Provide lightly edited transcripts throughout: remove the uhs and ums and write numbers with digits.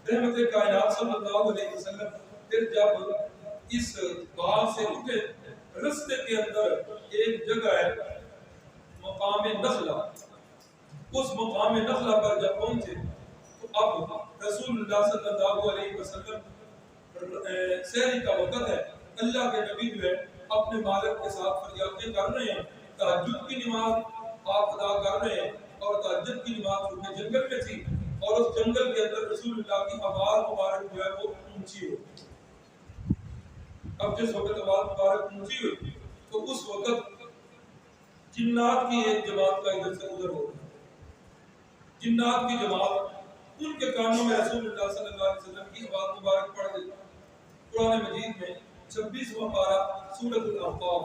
رحمت کائنات صلی اللہ علیہ وسلم پھر جب اس باغ سے اٹھے، رستے کے اندر ایک جگہ ہے مقام نخلہ، اس مقام نخلہ پر جب پہنچے تو اب رسول اللہ صلی اللہ علیہ وسلم سحری کا وقت ہے، اللہ کے نبی جو ہے اپنے مالک کے ساتھ فریادیں کر رہے ہیں، تہجد کی نماز آپ ادا کر رہے ہیں، اور تہجد کی نماز چونکہ جنگل میں تھی اور اس جنگل کے اندر رسول اللہ کی آواز مبارک جو ہے وہ اونچی ہوئی۔ اب جس وقت آواز مبارک اونچی ہوئی تو اس وقت جنات کی ایک جماعت کا ادھر سے ادھر ہو گیا، جنات کی جماعت، ان کے کانوں میں رسول اللہ صلی اللہ علیہ وسلم کی آواز مبارک پڑ گئی۔ قرآن مجید میں 26واں پارہ سورۃ الاحقاف،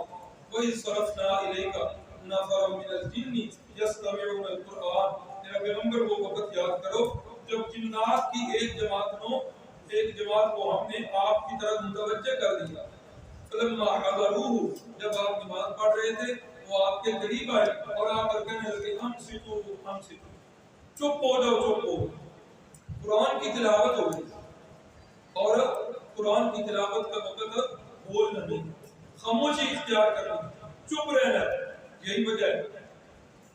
وَإِذْ صَرَفْنَا إِلَيْكَ نَفَرًا مِنَ الْجِنِّ يَسْتَمِعُونَ الْقُرْآنَ، میرا پیغمبر وہ وقت یاد کرو جب جنات کی ایک جماعت کو ہم نے آپ کی طرف متوجہ کر دیا۔ فَلَمَّا حَضَرُوهُ، جب آپ نماز پڑھ رہے تھے وہ آپ کے قریب آئے اور آ کر کہنے لگے انصتوا انصتوا، چپ ہو جاؤ چپ ہو۔ قرآن کی تلاوت ہو گئی اور قرآن کی تلاوت کا وقت بولنا نہیں، خاموشی اختیار کرنا، چپ رہنا۔ یہی وجہ ہے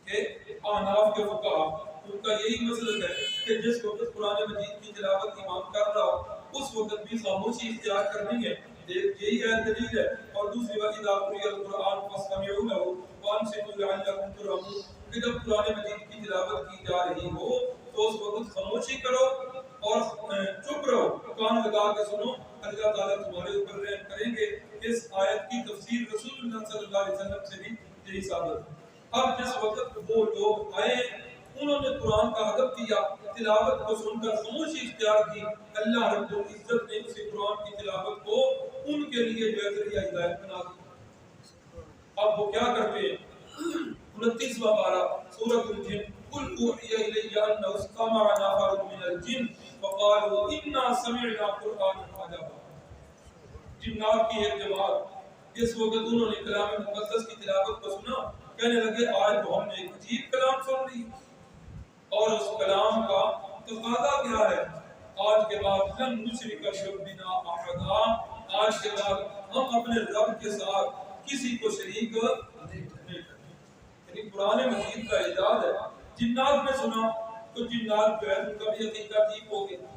کہ احناف کے فقہا ان کا یہی مسلک ہے کہ جس وقت قرآن مجید کی تلاوت امام کر رہا ہو اس وقت بھی خاموشی اختیار کرنی ہے۔ یہی ہے دلیل ہے۔ اور دوسری بات اذا قرئ القرآن فاستمعوا له وانصتوا لعلكم ترحمون، کہ جب قرآن مجید کی تلاوت کی جا رہی ہو تو اس وقت خاموشی کرو اور چپ رہو، کان لگا کے سنو، اللہ تعالیٰ تمہارے اوپر رحم کریں گے۔ اس آیت کی تفسیر رسول اللہ صلی اللہ علیہ وسلم سے بھی یہی ثابت ہے۔ اب جس وقت وہ لوگ آئے انہوں نے قرآن کا ادب کیا، تلاوت کو سن کر خاموشی اختیار کی، اللہ رب العزت نے اسی قرآن کی تلاوت کو ان کے لیے جو ہے ذریعہ ہدایت بنا دیا۔ اب وہ کیا کرتے ہیں؟ 29واں پارہ سورۃ الجن، قل اوحی الی انہ استمع نفر من الجن فقالوا انا سمعنا قرآنا عجبا۔ جنات کی ایک جماعت جس وقت انہوں نے کلام مقدس کی تلاوت کو سنا کہنے لگے آج تو ہم نے ایک عجیب کلام سن لی، اور اس کلام کا تقاضا کیا ہے؟ آج کے بعد لن نشرک بربنا احدا، آج کے بعد ہم اپنے رب کے ساتھ کسی کو شریک نہیں کریں۔ یعنی قرآن مجید کا اعجاز ہے۔ جنات نے سنا تو جنات جو ہے ان کا بھی عقیدہ ٹھیک ہو گیا۔